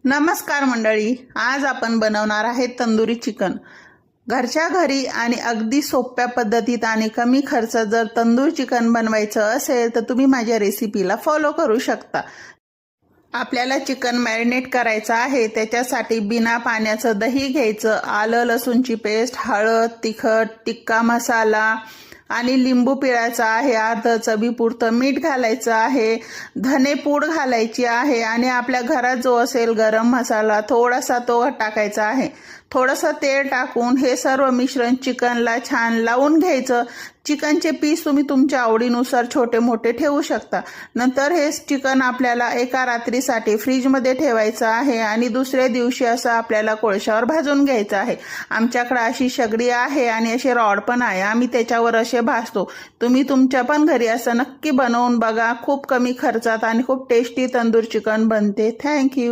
नमस्कार मंडळी, आज आपण बनवणार आहे तंदुरी चिकन। घरच्या घरी आणि अगदी सोप्या पद्धतीत आणि कमी खर्चात जर तंदूर चिकन बनवायचं असेल तर तुम्ही माझ्या रेसिपीला फॉलो करू शकता। आपल्याला चिकन मॅरिनेट करायचं आहे। त्याच्यासाठी बिना पाण्याचं दही घ्यायचं, आलं लसूणची पेस्ट, हळद, तिखट, टिक्का मसाला आणि लिंबू पिळायचा आहे, अर्ध चवीपुरतं मीठ घालायचं आहे, धनेपूड घालायची आहे आणि आपल्या घरात जो असेल गरम मसाला थोडासा तो टाकायचा आहे। थोडंसं तेल टाकून हे सर्व मिश्रण चिकनला छान लावून घ्यायचं। चिकनचे पीस तुम्ही तुमच्या आवडीनुसार छोटे मोठे ठेवू शकता। नंतर हे चिकन आपल्याला एका रात्रीसाठी फ्रीजमध्ये ठेवायचं आहे आणि दुसऱ्या दिवशी असं आपल्याला कोळशावर भाजून घ्यायचं आहे। आमच्याकडे अशी शेगडी आहे आणि असे रॉड पण आहे, आम्ही त्याच्यावर असे भाजतो। तुम्ही तुमच्या पण घरी असं नक्की बनवून बघा। खूप कमी खर्चात आणि खूप टेस्टी तंदूर चिकन बनते। थँक्यू।